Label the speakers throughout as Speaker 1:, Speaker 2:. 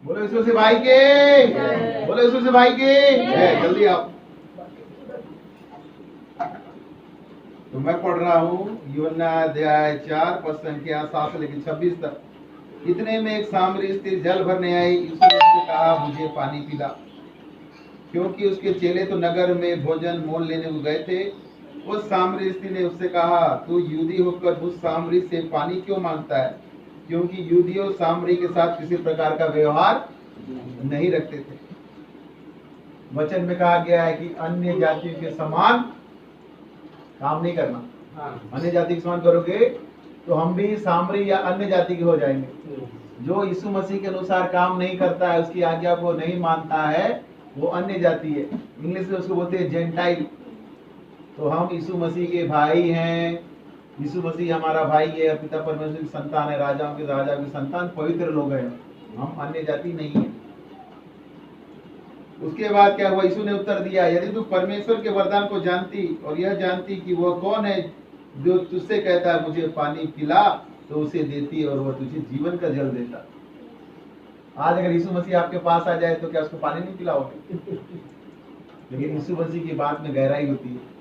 Speaker 1: बोलो यीशु मसीह भाई के, बोलो यीशु मसीह भाई के जय। जल्दी आओ। तो मैं पढ़ रहा हूँ यूहन्ना अध्याय 4 पद संख्या 7 से लेकर 26 तक। इतने में एक सामरी स्त्री जल भरने आई। यीशु ने उससे कहा, मुझे पानी पिला, क्योंकि उसके चेले तो नगर में भोजन मोल लेने को गए थे। उस सामरी स्त्री ने उससे कहा, तू यहूदी होकर उस सामरी से पानी क्यों मांगता है? क्योंकि यहूदियों सामरी के साथ किसी प्रकार का व्यवहार नहीं रखते थे। वचन में कहा गया है कि अन्य जातियों के समान काम नहीं करना। अन्य जाति के समान करोगे तो हम भी सामरी या अन्य जाति के हो जाएंगे। जो यीशु मसीह के अनुसार काम नहीं करता है, उसकी आज्ञा को नहीं मानता है, वो अन्य जाति है। इंग्लिश में उसको बोलते हैं जेंटाइल। तो हम यीशु मसीह के भाई हैं। यीशु मसीह हमारा भाई है, पिता परमेश्वर की संतान है, राजाओं के राजा की संतान, पवित्र लोग हैं। हम अन्य जाति नहीं है। उसके बाद क्या हुआ? यीशु ने उत्तर दिया, यदि तू परमेश्वर के वरदान को जानती और यह जानती कि वह कौन है जो तुझसे कहता है मुझे पानी पिला, तो उसे देती और वह तुझे जीवन का जल देता। आज अगर यीशु मसीह आपके पास आ जाए तो क्या उसको पानी नहीं पिलाओगे? लेकिन यीशु मसीह की बात में गहराई होती है।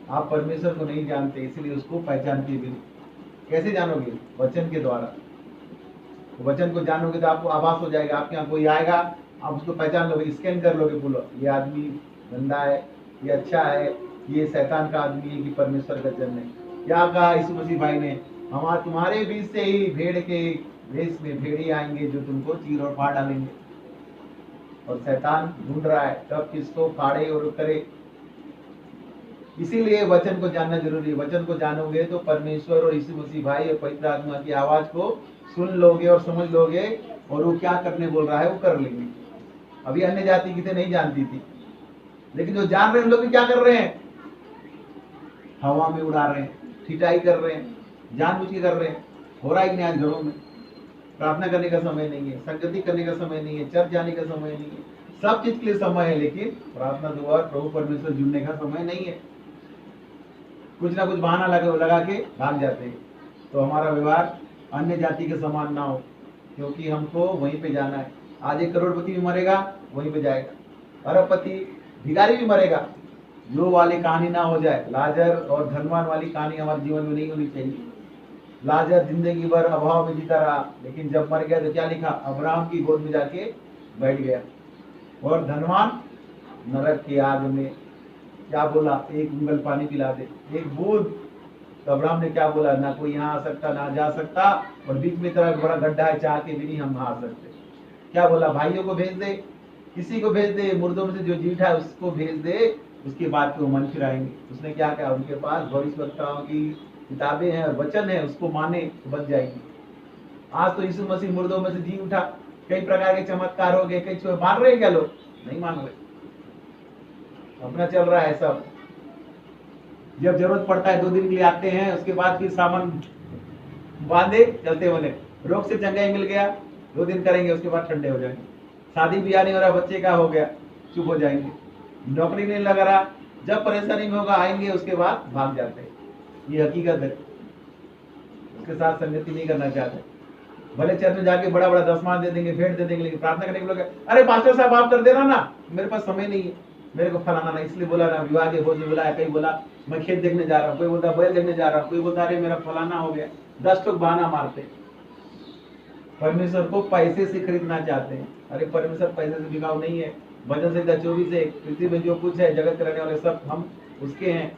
Speaker 1: आप परमेश्वर को नहीं जानते, इसलिए उसको पहचानते भी नहीं। कैसे जानोगे? वचन के द्वारा। वचन को जानोगे तो आपको आभास हो जाएगा। आपके यहाँ कोई आएगा, आप उसको पहचान लोगे, स्कैन कर लोगे, बोलो ये आदमी गंदा है, ये अच्छा है, ये शैतान का आदमी है कि परमेश्वर का जन है। क्या कहा यीशु मसीह भाई ने? हमारे तुम्हारे बीच से ही भेड़ के भेष में भेड़िए आएंगे जो तुमको चीर और फाड़ डालेंगे। और शैतान ढूंढ रहा है कब किसको फाड़े और करे। इसीलिए वचन को जानना जरूरी है। वचन को जानोगे तो परमेश्वर और यीशु मसीह भाई और पवित्र आत्मा की आवाज को सुन लोगे और समझ लोगे, और वो क्या करने बोल रहा है वो कर लेंगे। अभी अन्य जाति की नहीं जानती थी, लेकिन जो जान रहे हैं लोग भी क्या कर रहे हैं? हवा में उड़ा रहे हैं, ठिठाई कर रहे हैं, जानबूझ के कर रहे हैं। हो रहा है कि नहीं? आज घरों में प्रार्थना करने का समय नहीं है, संगति करने का समय नहीं है, चर्च जाने का समय नहीं है। सब चीज के लिए समय है, लेकिन प्रार्थना दुआ प्रभु परमेश्वर जुड़ने का समय नहीं है। कुछ ना कुछ बहाना लगा के भाग जाते हैं। तो हमारा व्यवहार अन्य जाति के समान ना हो, क्योंकि हमको वहीं पे जाना है। आज एक करोड़पति भी मरेगा, वहीं पे जाएगा। अरबपति भिखारी भी मरेगा। जो वाली कहानी ना हो जाए। लाजर और धनवान वाली कहानी हमारे जीवन में नहीं होनी चाहिए। लाजर जिंदगी भर अभाव में जीता रहा, लेकिन जब मर गया तो क्या लिखा? अब्राहम की गोद में जाके बैठ गया। और धनवान नरक की आग में क्या बोला? एक उंगल पानी पिला दे, एक बूंद। तो अब्राहम ने क्या बोला? ना कोई यहाँ आ सकता, ना जा सकता, और बीच में तरह बड़ा गड्ढा है, चाह के भी नहीं हम आ सकते। क्या बोला? भाइयों को भेज दे, किसी को भेज दे, मुर्दों में से जो जीठा है उसको भेज दे, उसके बाद वो मन फिराएंगे। उसने क्या कहा? उनके पास भविष्यवक्ताओं की किताबें हैं और वचन है, उसको माने तो बच जाएगी। आज तो यीशु मसीह मुर्दों में से जी उठा, कई प्रकार के चमत्कार हो गए, कई मान रहे हैं क्या लोग? नहीं मान रहे, अपना चल रहा है सब। जब जरूरत पड़ता है 2 दिन के लिए आते हैं, उसके बाद फिर सामान बांधे चलते बने। रोग से चंगाई मिल गया, 2 दिन करेंगे, उसके बाद ठंडे हो जाएंगे। शादी ब्याह नहीं हो रहा, बच्चे का हो गया, चुप हो जाएंगे। नौकरी नहीं लगा रहा, जब परेशानी में होगा आएंगे, उसके बाद भाग जाते हैं। ये हकीकत है। उसके साथ संगति नहीं करना चाहते। भले चर्च में जाके बड़ा बड़ा दसवां दे देंगे, भेंट दे देंगे, लेकिन प्रार्थना करने के लोग अरे पास्टर साहब आप कर देना ना, मेरे पास समय नहीं है, मेरे को फलाना ना, इसलिए बोला ना, विवाह के भोज में बुलाया, कहीं बोला मैं खेत देखने जा रहा हूँ, कोई बोलता बैल देखने जा रहा हूँ, कोई बोलता अरे मेरा फलाना हो गया। 10 लोग बहाना मारते। परमेश्वर को पैसे से खरीदना चाहते हैं। अरे परमेश्वर पैसे से बिकाऊ नहीं है। भजन संहिता 24 है, पृथ्वी में जो कुछ है, जगत के रहने वाले सब हम उसके हैं।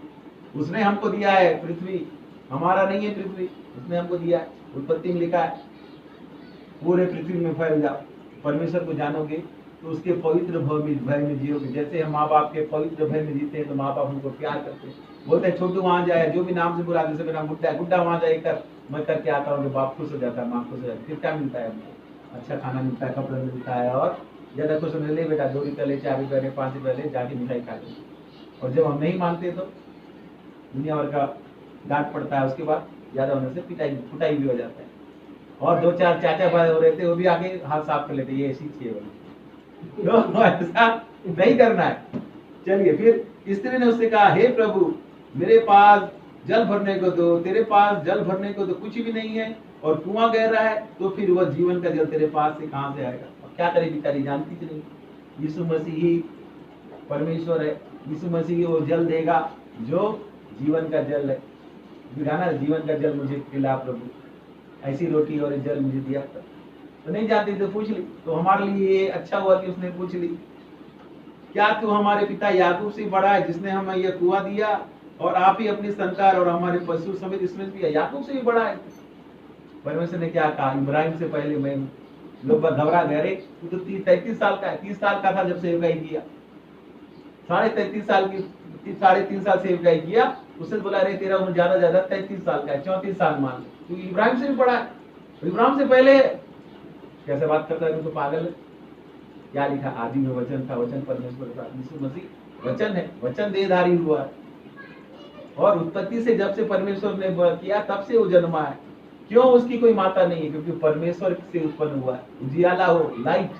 Speaker 1: उसने हमको दिया है पृथ्वी, हमारा नहीं है पृथ्वी, उसने हमको दिया है। उत्पत्ति में लिखा है पूरे पृथ्वी में फैल जाओ। परमेश्वर को जानोगे तो उसके पवित्र भय में जियोगे। जैसे हम माँ बाप के पवित्र भय में जीते हैं, तो माँ बाप हमको प्यार करते हैं। बोलते हैं छोटू वहां जाए, जो भी नाम से बुला, जैसे मेरा गुड्डा, गुड्डा वहां जाए कर, मैं करके आता हूँ, तो बाप खुश हो जाता है, माँ खुश हो जाती है। फिर क्या मिलता है हमको? अच्छा खाना मिलता है, कपड़ा मिलता है, और ज्यादा खुश होने ले बेटा 2 रुपये ले, 4 रुपये ले, 5 रुपये ले, जाके मिठाई खा ले। और जब हम नहीं मानते तो दुनिया भर का डांट पड़ता है, उसके बाद ज्यादा होने से कुटाई भी हो जाता है। और 2-4 चाचा भाई हो रहे थे, वो भी आगे हाथ साफ कर लेते, ये ऐसी चीज है। तो ऐसा नहीं करना है। चलिए, फिर स्त्री ने उससे कहा, हे प्रभु मेरे पास जल भरने को दो, तेरे पास जल भरने को तो कुछ भी नहीं है, और कुआं गहरा है, तो फिर वह जीवन का जल तेरे पास से कहां से आएगा? क्या करे बेचारी, जानती थी नहीं। यीशु मसीह ही परमेश्वर है, यीशु मसीह ही वो जल देगा जो जीवन का जल है। गाना जीवन का जल मुझे पिला प्रभु, ऐसी रोटी और जल मुझे दिया। तो नहीं जानती तो पूछ ली, तो हमारे लिए अच्छा हुआ कि उसने पूछ ली। क्या तू हमारे पिता याकूब से बड़ा है जिसने हमें यह कुआं दिया, और आप ही अपनी संतान और हमारे पशु समेत इसमें दिया? याकूब से भी बड़ा है। परमेश्वर ने क्या कहा, इब्राहिम से पहले मैं हूँ। लोग घबरा गए, अरे तू तो 33 साल का है, 30 साल का था जब सेवकाई किया, 33.5 साल की 3.5 साल सेवकाई किया। उससे बोला अरे तेरा उम्र ज्यादा 33 साल का है, 34 साल मान ले, तू इब्राहिम से भी बड़ा है, इब्राहिम से पहले। कैसे बात करता है, तो पागल है। क्या लिखा, आदि में वचन था, वचन परमेश्वर था, यीशु मसीह वचन है, वचन देहधारी हुआ है। और उत्पत्ति से जब से परमेश्वर ने किया तब से वो जन्मा है। क्यों? उसकी कोई माता नहीं है, क्योंकि परमेश्वर से उत्पन्न हुआ है। उजियाला हो, लाइट,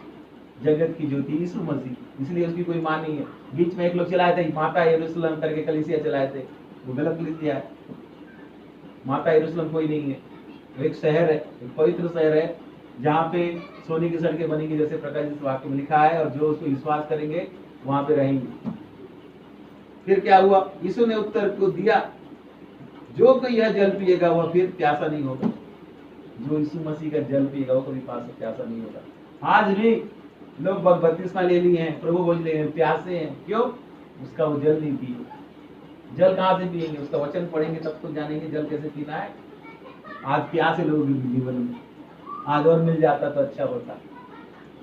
Speaker 1: जगत की ज्योति यीशु मसीह, इसलिए उसकी कोई मां नहीं है। बीच में एक लोग चलाए थे माता यरूशलेम करके, कलीसिया चलाए थे, वो गलत कलीसिया है। माता यरूशलेम कोई नहीं है, एक शहर है, एक पवित्र शहर है, जहाँ पे सोने की सड़कें बनेंगी, जैसे प्रकाशित वाक्य में लिखा है, और जो उसको विश्वास करेंगे वहां पे रहेंगे। फिर क्या हुआ, यीशु ने उत्तर को दिया, जो कोई यह जल पिएगा वह फिर प्यासा नहीं होगा। जो यीशु मसीह का जल पिएगा वो कभी प्यासा नहीं होगा। आज भी लोग बपतिस्मा ले लिए हैं, प्रभु बोल रहे हैं, प्यासे हैं, क्यों? उसका वो जल नहीं पिए। जल कहाँ से पिएंगे? उसका वचन पढ़ेंगे तब तो जानेंगे जल कैसे पीना है। आज प्यास है लोगों के जीवन में, आज और मिल जाता तो अच्छा होता।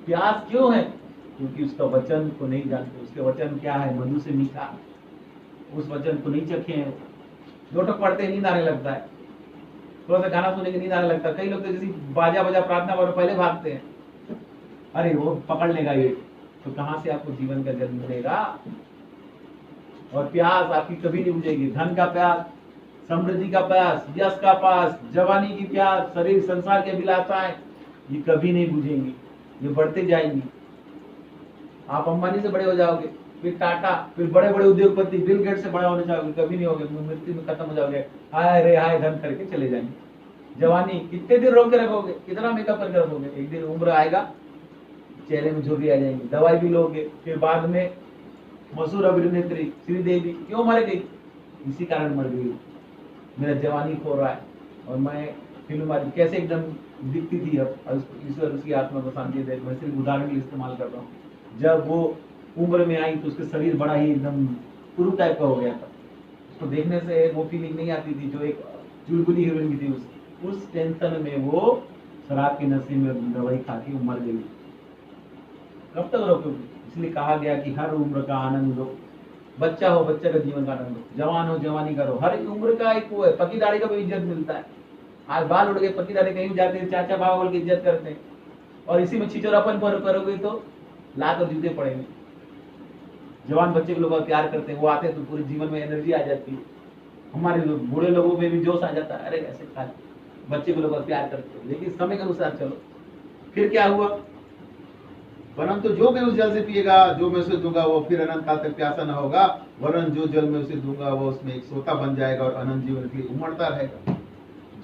Speaker 1: प्यास क्यों है? क्योंकि उसका वचन को नहीं जानते। उसके वचन क्या है? मधु से मीठा। उस वचन को नहीं चखे हैं। दो टक पढ़ते नींद आने लगता है, थोड़ा सा गाना सुनने के नींद आने लगता है। कई लोग तो जैसे बाजा बजा प्रार्थना करो पहले भागते हैं, अरे वो पकड़ लेगा ये। तो कहां से आपको जीवन का जल मिलेगा? और प्यास आपकी कभी नहीं बुझेगी। धन का प्यास, समृद्धि का प्यास, यश का प्यास, जवानी की प्यास, शरीर संसार के अभिलाषाएं, ये कभी नहीं बुझेंगी, ये बढ़ते जाएंगी। आप अंबानी से बड़े हो जाओगे, फिर टाटा, फिर बड़े बड़े उद्योगपति बिल गेट से बड़ा होने जाओगे, कभी नहीं होगे। मृत्यु में खत्म हो जाओगे, हाय रे हाय धन करके चले जाएंगे। जवानी कितने दिन रोक के रखोगे? कितना मेकअप करके रखोगे? एक दिन उम्र आएगा, चेहरे में झुर्री आ जाएंगी, दवाई भी लोगे। फिर बाद में मशहूर अभिनेत्री श्रीदेवी क्यों मर गई? इसी कारण मर गई, मेरा जवानी खो रहा है। और मैं फिल्म वाली कैसे एकदम दिखती थी, अब ईश्वर उसकी आत्मा को शांति दे। मैं सिर्फ उदाहरण के लिए इस्तेमाल कर रहा हूँ। जब वो उम्र में आई तो उसके शरीर बड़ा ही एकदम पुरु टाइप का हो गया था। उसको देखने से वो फीलिंग नहीं आती थी जो एक चुलबुली हीरोइन की थी। उस टेंशन में वो शराब के नशे में दवाई खा के मर गई। कब तक रोकोगे? इसलिए कहा गया कि हर उम्र का आनंद लो। बच्चा हो, बच्चे का जीवन का आनंद लो। जवान हो, जवानी करो। हर उम्र का एक वो है। पकी दाढ़ी का भी इज्जत मिलता है। आज बाल उड़ गए, पकी दाढ़ी कहीं जाते हैं, चाचा बाबा बोल के इज्जत करते हैं। और इसी में छिचोरापन करोगे तो लात और जूते पड़ेंगे। जवान बच्चे को लोग प्यार करते हैं, वो आते हैं तो पूरे जीवन में एनर्जी आ जाती है। हमारे बूढ़े लोगों में भी जोश आ जाता है, अरे ऐसे खा। बच्चे को लोग प्यार करते हैं, लेकिन समय के अनुसार चलो। फिर क्या हुआ? परंतु जो मैं उस जल से पिएगा जो मैं उसे दूंगा वो फिर अनंत काल तक प्यासा न होगा, वरन जो जल मैं उसे दूंगा वो उसमें एक सोता बन जाएगा और अनंत जीवन के लिए उमड़ता रहेगा।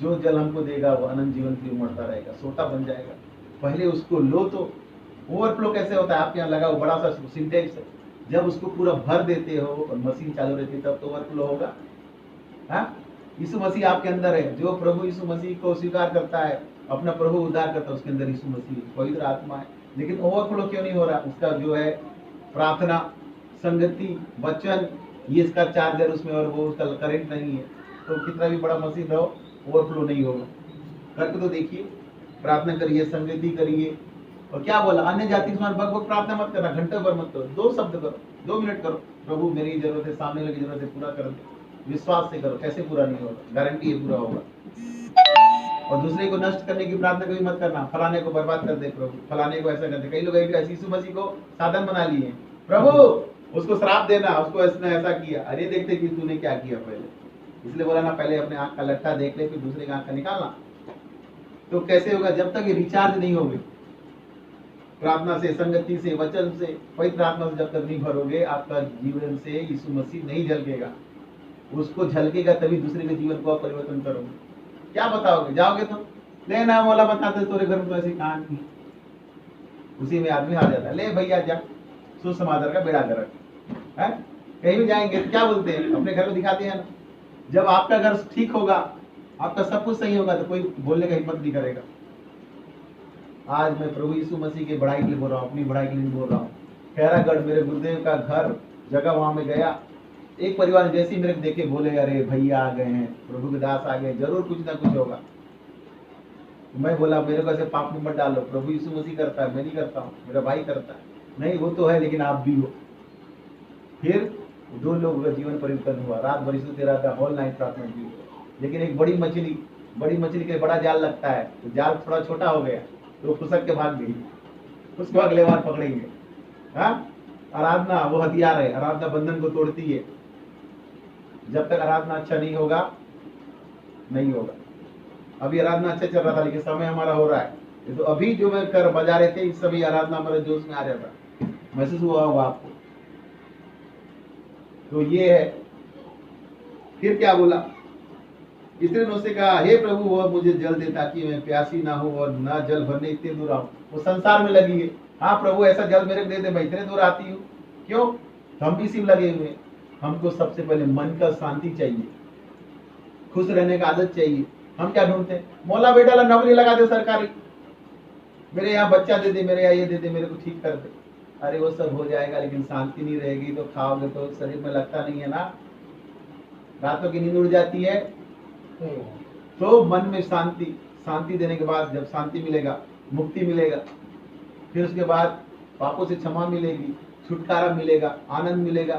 Speaker 1: जो जल हमको देगा वो अनंत जीवन के लिए उमड़ता रहेगा, सोता बन जाएगा। पहले उसको लो तो ओवरफ्लो कैसे होता है? आपके यहाँ लगा वो बड़ा सा सिंटेक्स है, जब उसको पूरा भर देते हो और मशीन चालू रहती है तब तो ओवरफ्लो होगा। हाँ, यीशु मसीह आपके अंदर है। जो प्रभु यीशु मसीह को स्वीकार करता है, अपना प्रभु उद्धार करता है, उसके अंदर यीशु मसीह पवित्र आत्मा है। लेकिन ओवरफ्लो क्यों नहीं हो रहा? उसका जो है प्रार्थना, संगति, वचन, ये इसका चार्जर उसमें और वो उसका करंट नहीं है, तो कितना भी बड़ा मशीन रहो ओवरफ्लो नहीं होगा। करके तो देखिए, प्रार्थना करिए, संगति करिए। और क्या बोला? अन्य जाति के समान बक प्रार्थना मत करना, घंटे भर मत करो, 2 शब्द करो, 2 मिनट करो। प्रभु मेरी जरूरत है, सामने वाले की जरूरत है, पूरा कर दो। विश्वास से करो, कैसे पूरा नहीं होगा? गारंटी है पूरा होगा। और दूसरे को नष्ट करने की प्रार्थना कभी मत करना, फलाने को बर्बाद कर दे प्रभु, फलाने को ऐसा कर दे। कई लोग यीशु मसीह को साधन बना लिए, प्रभु उसको श्राप देना, उसको इसने ऐसा किया। अरे देखते कि तूने क्या किया पहले। इसलिए बोला ना, पहले अपने आंख का लट्ठा देख ले, फिर दूसरे का आंख का निकालना। तो कैसे होगा? जब तक ये रिचार्ज नहीं होगी प्रार्थना से, संगति से, वचन से, पवित्र आत्मा से जब तक नहीं भरोगे, आपका जीवन से यीशु मसीह नहीं झलकेगा। उसको झलकेगा तभी दूसरे के जीवन को आप परिवर्तन करोगे। क्या बताओगे? जाओगे तो लेना मोला बताते तोरे घर में तो ऐसी कहानी, उसी में आदमी हार जाता है। ले भैया जा, सुसमाचार का बेड़ा गर्क है। कहीं भी जाएंगे तो क्या बोलते हैं, अपने घर को दिखाते हैं ना। जब आपका घर ठीक होगा, आपका सब कुछ सही होगा, तो कोई बोलने का हिम्मत नहीं करेगा। आज मैं प्रभु यीशु मसीह की बढ़ाई के लिए बोल रहा हूँ, अपनी बढ़ाई के लिए बोल रहा हूँ। खैरागढ़ मेरे गुरुदेव का घर जगह, वहां में गया, एक परिवार जैसे ही मेरे को देखे बोले, अरे भैया आ गए हैं, प्रभु के दास आ गए, जरूर कुछ ना कुछ होगा। मैं बोला मेरे को ऐसे पाप में मत डालो, प्रभु यीशु मसीह करता है, मैं नहीं करता हूँ, मेरा भाई करता है। नहीं वो तो है, लेकिन आप भी हो। फिर 2 लोगों का जीवन परिवर्तन हुआ। रात भर स्तुति रहा था, होल नाइट प्रार्थना की। लेकिन एक बड़ी मछली के बड़ा जाल लगता है, तो जाल थोड़ा छोटा हो गया, तो फुसक के भाग गई। उसको अगले बार पकड़ेंगे। हाँ, आराधना वो हथियार है, आराधना बंधन को तोड़ती है। जब तक आराधना अच्छा नहीं होगा, नहीं होगा। अभी आराधना अच्छा चल रहा था, लेकिन समय हमारा हो रहा है। तो अभी जो मैं कर बजा रहे थे, इस समय आराधना हमारे जोश में आ रहा था, महसूस हुआ होगा आपको। तो ये है। फिर क्या बोला, इसने उससे कहा, हे प्रभु वह मुझे जल दे ताकि मैं प्यासी ना हो और ना जल भरने इतने दूर आऊं। वो संसार में लगी है। हाँ प्रभु ऐसा जल मेरे को दे दे, मैं इतने दूर आती हूँ। क्यों? हम भी सिर्फ लगे हुए। हमको सबसे पहले मन का शांति चाहिए, खुश रहने का आदत चाहिए। हम क्या ढूंढते हैं, मौला बेटा ला नौकरी लगा दे सरकारी, मेरे यहाँ बच्चा दे दे, मेरे यहाँ ये दे दे, मेरे को ठीक कर दे। अरे वो सब हो जाएगा, लेकिन शांति नहीं रहेगी तो खाओगे तो शरीर में लगता नहीं है ना, रातों की नींद उड़ जाती है। तो मन में शांति देने के बाद, जब शांति मिलेगा, मुक्ति मिलेगा, फिर उसके बाद पापों से क्षमा मिलेगी, छुटकारा मिलेगा, आनंद मिलेगा,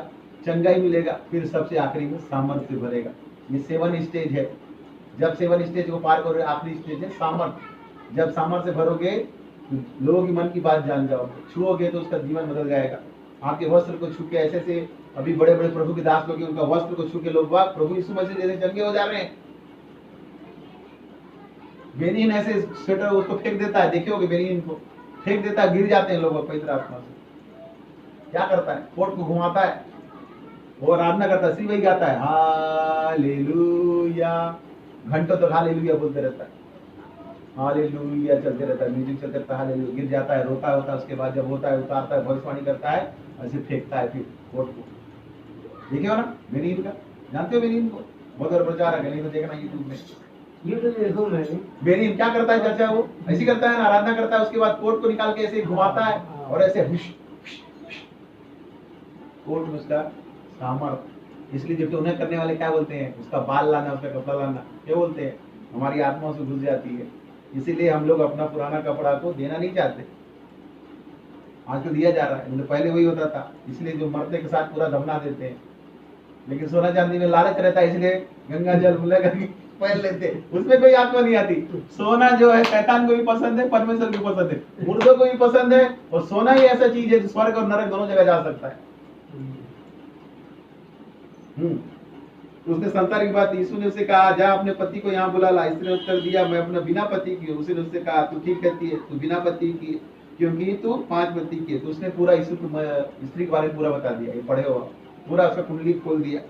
Speaker 1: चंगाई मिलेगा, फिर सबसे आखिरी में सामर्थ्य भरेगा। ये 7 स्टेज है। जब 7 स्टेज को पार करोगे, आखिरी स्टेज है सामर्थ्य। जब सामर्थ्य भरोगे, लोगों की मन की बात जान जाओगे, छुओगे तो उसका जीवन बदल जाएगा। आपके वस्त्र को छू के ऐसे अभी बड़े बड़े प्रभु के दास लोग, उनका वस्त्र को छू के लोग वाह प्रभु यीशु मसीह जैसे चंगे हो जा रहे हैं। बेनीन ऐसे स्वेटर उसको फेंक देता है, देखियोगे बेनीन को फेंक देता है, गिर जाते हैं लोग पवित्र आत्मा से। क्या करता है, कोट को घुमाता है, वो आराधना करता है, सिर्फ वही गाता है हालेलुया, घंटों तक हालेलुया बोलते रहता है, हालेलुया चलते रहता है, म्यूजिक चलते रहता है, हालेलुया गिर जाता है, रोता होता है। उसके बाद जब होता है, उतारता है, भविष्यवाणी करता है, ऐसे फेंकता है फिर कोट को। देखे हो ना बेनीन का, जानते हो बेनीन को, बहुत बड़ा प्रचारक है, नहीं तो देखना यूट्यूब में। बेनीन क्या करता है चाचा, वो ऐसी करता है ना, आराधना करता है, उसके बाद कोट को निकाल के ऐसे घुमाता है और ऐसे कोट में उसका सामर्थ। इसलिए जब उन्हें करने वाले क्या बोलते हैं, उसका बाल लाना, उसका कपड़ा लाना, क्या बोलते हैं, हमारी आत्मा से घुस जाती है। इसीलिए हम लोग अपना पुराना कपड़ा को देना नहीं चाहते। आजकल दिया जा रहा है, मतलब पहले वही होता था, इसलिए जो मरते के साथ पूरा दफना देते हैं। लेकिन सोना चांदी में लालच रहता है, इसलिए गंगा जल पहन लेते, उसमें कोई आत्मा नहीं आती। सोना जो है शैतान को भी पसंद है, परमेश्वर को पसंद है, मुर्दों को भी पसंद है। और सोना ही ऐसा चीज है जो स्वर्ग और नरक दोनों जगह जा सकता है। उसने संसार की बात, यीशु ने उससे कहा, जा अपने पति को यहाँ बुला ला। इसने उत्तर दिया, मैं अपना बिना पति की हूँ। उसने उससे कहा, तू ठीक कहती है, तू बिना पति की, क्योंकि तू 5 पति की है। तो उसने पूरा यीशु स्त्री के बारे में पूरा बता दिया, ये पढ़े हो, पूरा उसका कुंडली खोल दिया,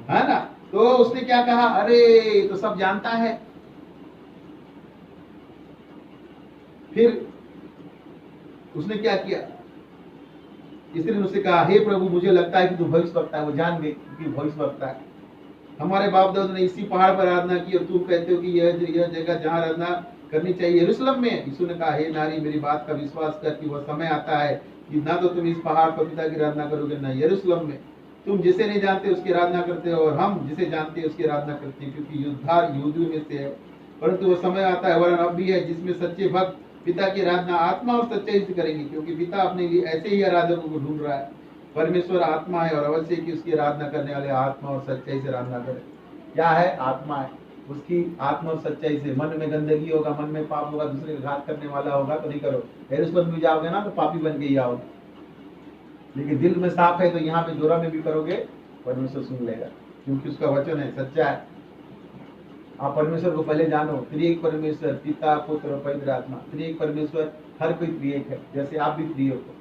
Speaker 1: है ना। तो उसने क्या कहा, अरे तो सब जानता है। फिर उसने क्या किया, इसलिए उससे कहा, हे प्रभु मुझे लगता है कि तू भविष्यवक्ता है। वो जान गई कि भविष्यवक्ता है। हमारे बाप दादा ने इसी पहाड़ पर आराधना की और तुम कहते हो कि यह जगह जहाँ आराधना करनी चाहिए यरूशलेम में। यीशु ने कहा, हे नारी मेरी बात का विश्वास कर कि वह समय आता है कि ना तो तुम इस पहाड़ पर पिता की आराधना करोगे, ना यरूशलेम में। तुम जिसे नहीं जानते उसकी आराधना करते हो, और हम जिसे जानते हैं उसकी आराधना करते हैं, क्योंकि उद्धार यहूदियों में से है। परंतु वह समय आता है, वरन अब भी है, जिसमें सच्चे भक्त पिता की आराधना आत्मा और सच्चाई से करेंगे, क्योंकि पिता अपने लिए ऐसे ही आराधकों को ढूंढ रहा है। परमेश्वर आत्मा है और अवश्य कि उसकी आराधना करने वाले आत्मा और सच्चाई से आराधना करें। क्या है? आत्मा है। उसकी आत्मा और सच्चाई से। मन में गंदगी होगा, मन में पाप होगा, दूसरे का घात करने वाला होगा तो नहीं करो। यरूशलेम में जाओगे ना तो पापी बन के ही आओगे, लेकिन दिल में साफ है तो यहाँ पे जोरा में भी करोगे, परमेश्वर सुन लेगा, क्योंकि उसका वचन है, सच्चा है। आप परमेश्वर को पहले जानो, त्रिएक परमेश्वर, पिता पुत्र और पवित्र आत्मा। त्रिएक परमेश्वर, हर कोई त्रिएक है, जैसे आप भी त्रिएक हो।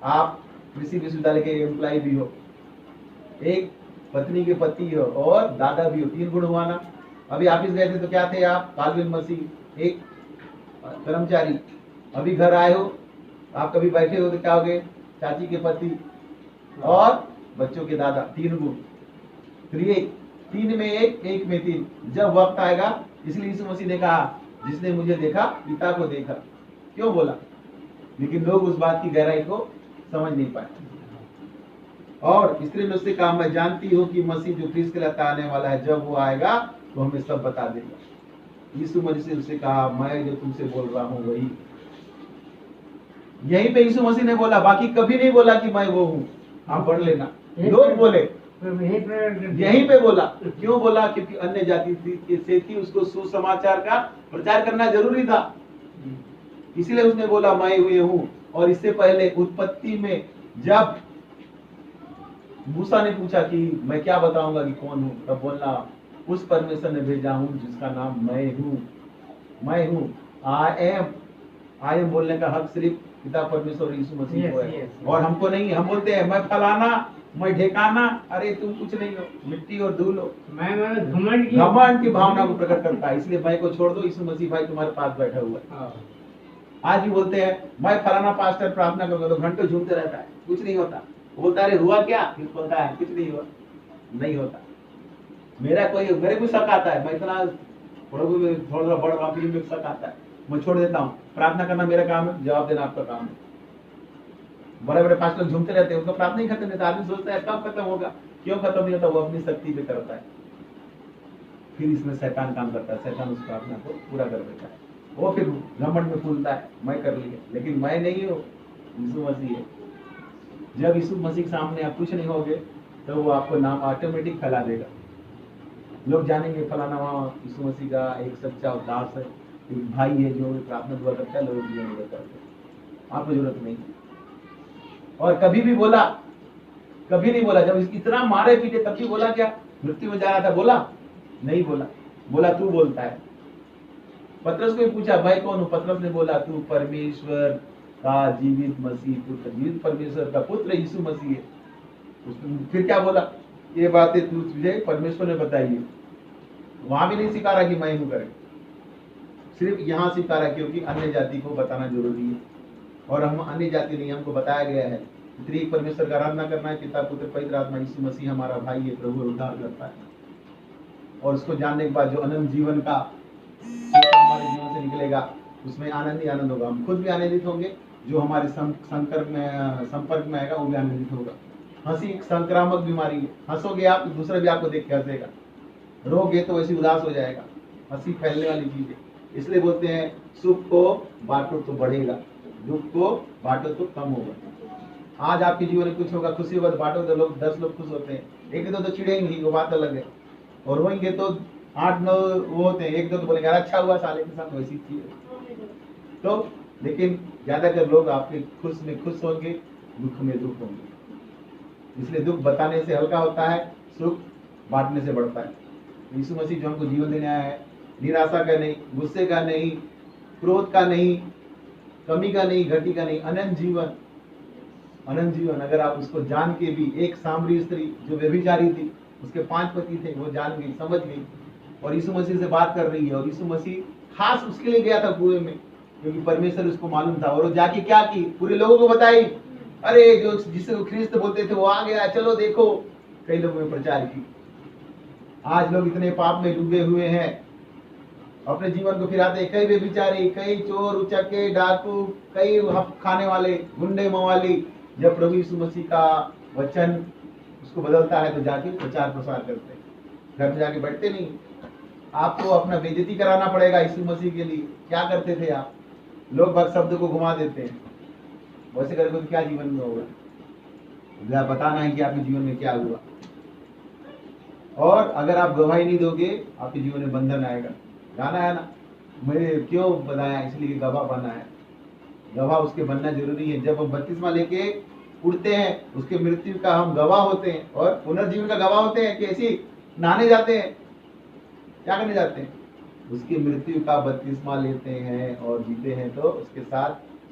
Speaker 1: आप कृषि विश्वविद्यालय के एम्प्लॉय भी हो, एक पत्नी के पति हो और दादा भी हो, 3 गुण हुआ ना। अभी ऑफिस गए थे तो क्या थे आप? काल्विन मसीह, एक कर्मचारी। अभी घर आए हो, आप कभी बैठे हो तो क्या हो गए, चाची के पति और बच्चों के दादा, 3 गुण, 3 में 1, 1 में 3। जब वक्त आएगा, इसलिए यीशु मसीह ने कहा जिसने मुझे देखा पिता को देखा, क्यों बोला? लेकिन लोग उस बात की गहराई को समझ नहीं पाए। और स्त्री ने उससे कहा मैं जानती हूँ कि मसीह जो क्रिस्त कहलाता आने वाला है, जब वो आएगा तो हमें सब बता देगा। यीशु मसीह ने उससे कहा मैं जो तुमसे बोल रहा हूँ वही। यहीं पे यीशु मसीह ने बोला, बाकी कभी नहीं बोला कि मैं वो हूँ। आप पढ़ लेना, लोग बोले, यहीं पे बोला। क्यों बोला? क्योंकि अन्य जाति से थी, उसको सुसमाचार का प्रचार करना जरूरी था, इसलिए उसने बोला मैं हुए हूँ। और इससे पहले उत्पत्ति में जब मूसा ने पूछा कि मैं क्या बताऊंगा कि कौन हूँ, तब बोलना उस परमेश्वर ने भेजा हूँ जिसका नाम मैं हूँ। मैं हूँ, आई एम बोलने का हक सिर्फ पिता परमेश्वर यीशु मसीह को है, और हमको नहीं। हम बोलते हैं मैं फलाना, मैं ढेकाना। अरे तुम कुछ नहीं हो, मिट्टी और धूल हो।
Speaker 2: मैं घमंड
Speaker 1: की भावना को प्रकट करता है, इसलिए मैं को छोड़ दो। यीशु मसीह भाई तुम्हारे पास बैठा हुआ है। आज भी बोलते हैं मैं फलाना पास्टर प्रार्थना करूंगा, तो घंटों झूमते रहता है, कुछ नहीं होता। बोलता है हुआ क्या? फिर बोलता है कुछ नहीं हुआ, नहीं होता। मेरे को शक आता है, मैं इतना प्रभु में थोड़ा बढ़ रहा हूँ, फिर शक आता है, मैं छोड़ देता हूँ। प्रार्थना करना मेरा काम है, जवाब देना आपका काम है। बड़े बड़े पास्टर झूमते रहते हैं, उनका प्रार्थना ही खत्म नहीं होता। आदमी सोचता है कब खत्म होगा, क्यों खत्म नहीं होता? वो अपनी शक्ति पे करता है, फिर इसमें शैतान काम करता है। शैतान उस प्रार्थना को पूरा कर देता है। वो फिर घमंड में फूलता है, मैं कर लिया, लेकिन मैं नहीं हूँ, यीशु मसीह है। जब यीशु मसीह के सामने आप कुछ नहीं होगे, तो वो आपको नाम ऑटोमेटिक फैला देगा। लोग जानेंगे फलाना वहाँ यीशु मसीह का एक सच्चा दास है, एक भाई है जो प्रार्थना दुआ करता है, लोग जीवन करते हैं। आपको जरूरत नहीं। और कभी भी बोला, कभी नहीं बोला। जब इतना मारे पीटे तब भी बोला क्या? मृत्यु में जा रहा था, बोला नहीं? बोला तू बोलता है। पतरस को पूछा भाई कौन हूँ? पतरस ने बोला तू परमेश्वर का जीवित मसीह पुत्र, जीवित परमेश्वर का पुत्र यीशु मसीह है। फिर क्या बोला? ये बातें तुझे परमेश्वर ने बताई है। वहां भी नहीं सिखा रहा कि मैं हूं करे, सिर्फ यहाँ सिखा रहा क्योंकि अन्य जाति को बताना जरूरी है। और हम अन्य जाति नहीं, हमको बताया गया है त्रिएक परमेश्वर का आराधना करना है, पिता पुत्र पवित्र आत्मा। यीशु मसीह हमारा भाई है, प्रभु उद्धार करता है। और उसको जानने के बाद जो अनंत जीवन का हमारे जीवन से निकलेगा, उसमें आनंद ही आनंद होगा। हम खुद भी आनंदित होंगे, जो हमारे संपर्क में आएगा वो भी आनंदित होगा। हंसी एक संक्रामक बीमारी है, हंसोगे आप तो दूसरा भी आपको देख के हंसेगा, रोगे तो वैसे उदास हो जाएगा। हंसी फैलने वाली चीज है, इसलिए बोलते हैं सुख को बांटो तो बढ़ेगा, दुख को बांटो तो कम होगा। आज आपके जीवन में कुछ होगा, खुशी होगा तो बांटो तो लोग 10 लोग खुश होते हैं। एक दो तो चिड़ेंगे, वो बात अलग है, और रोएंगे तो 8-9 वो होते हैं, एक दो तो बोलेंगे अच्छा हुआ साले के साथ, वैसी चीज है। तो लेकिन ज्यादातर लोग आपके खुश में खुश होंगे, दुख में दुख होंगे। इसलिए दुख बताने से हल्का होता है, सुख बांटने से बढ़ता है। यीशु मसीह जो हमको जीवन देने आया है, निराशा का नहीं, गुस्से का नहीं, क्रोध का नहीं, कमी का नहीं, घटी का नहीं, अनंत जीवन। अनंत जीवन अगर आप उसको जान के भी, एक सामरी स्त्री जो व्यभिचारी थी, उसके 5 पति थे, वो जान गई, समझ गई, और यीशु मसीह से बात कर रही है। और यीशु मसीह खास उसके लिए गया था कुएं में, क्योंकि परमेश्वर उसको मालूम था। और वो जाके क्या की, पूरे लोगों को बताई, अरे जो जिसे वो ख्रिस्त बोलते थे वो आ गया, चलो देखो। कई लोगों ने प्रचार की। आज लोग इतने पाप में डूबे हुए हैं, अपने जीवन को फिराते, कई व्यभिचारी, कई चोर उचक्के डाकू, कई खाने वाले, गुंडे मवाली। जब प्रभु यीशु मसीह का वचन उसको बदलता है तो जाके प्रचार प्रसार करते हैं, घर में जाके बैठते नहीं। आपको अपना बेइज्जती कराना पड़ेगा यीशु मसीह के लिए। क्या करते थे आप? लोग भक्त शब्द को घुमा देते हैं, वैसे करके क्या जीवन में होगा? बताना है कि आपके जीवन में क्या हुआ। और अगर आप गवाही नहीं दोगे, आपके जीवन में बंधन आएगा। गाना है ना, मैंने क्यों बताया, इसलिए गवाह बनना है। गवाह उसके बनना जरूरी है। जब हम बपतिस्मा लेके उड़ते हैं, उसके मृत्यु का हम गवाह होते हैं, और पुनर्जीवन का गवाह होते हैं। कैसी? नहाने जाते हैं, क्या करने जाते हैं? उसकी मृत्यु का बपतिस्मा लेते हैं और जीते हैं, तो उसके साथ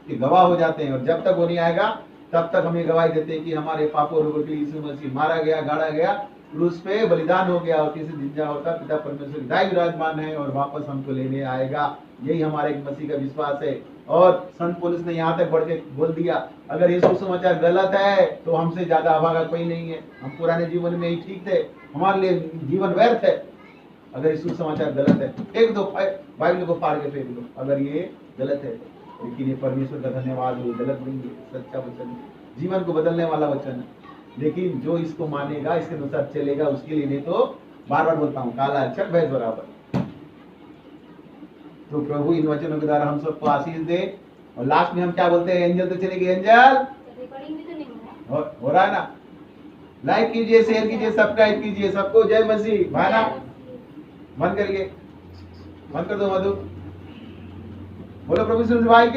Speaker 1: के गवाह हो जाते हैं। और जब तक वो नहीं आएगा, तब तक हमें गवाही देते हैं कि हमारे पापों रोगों के लिए यीशु मसीह मारा गया, गाड़ा गया, क्रूस पे बलिदान हो गया, और तीसरे दिन जिंदा होता, पिता परमेश्वर दाई विराजमान है और वापस हमको लेने आएगा। यही हमारे मसीह का विश्वास है। और संत पुलिस ने यहाँ तक बढ़ के बोल दिया, अगर ये सुसमाचार गलत है तो हमसे ज्यादा अभागा कोई नहीं है, हम पुराने जीवन में ही ठीक थे, हमारे लिए जीवन व्यर्थ है। अगर ये सुसमाचार गलत है, फेंक दो, बाइबल को फाड़ के फेंक दो, अगर ये गलत है। लेकिन ये परमेश्वर का धन्यवाद, ये गलत नहीं है, सच्चा वचन है, जीवन को बदलने वाला वचन है। लेकिन जो इसको मानेगा, इसके अनुसार चलेगा, उसके लिए, नहीं तो बार बार बोलता हूँ, काला अक्षर भैंस बराबर। तो प्रभु इन वचनों के द्वारा हम सबको आशीष दे। और लास्ट में हम क्या बोलते हैं, एंजल तो चलेगी, एंजल हो रहा है ना। लाइक कीजिए, शेयर कीजिए, सब्सक्राइब कीजिए, सबको जय मसीह। भाना बंद करिए, बंद कर दो मधु, बोलो प्रभु भाई के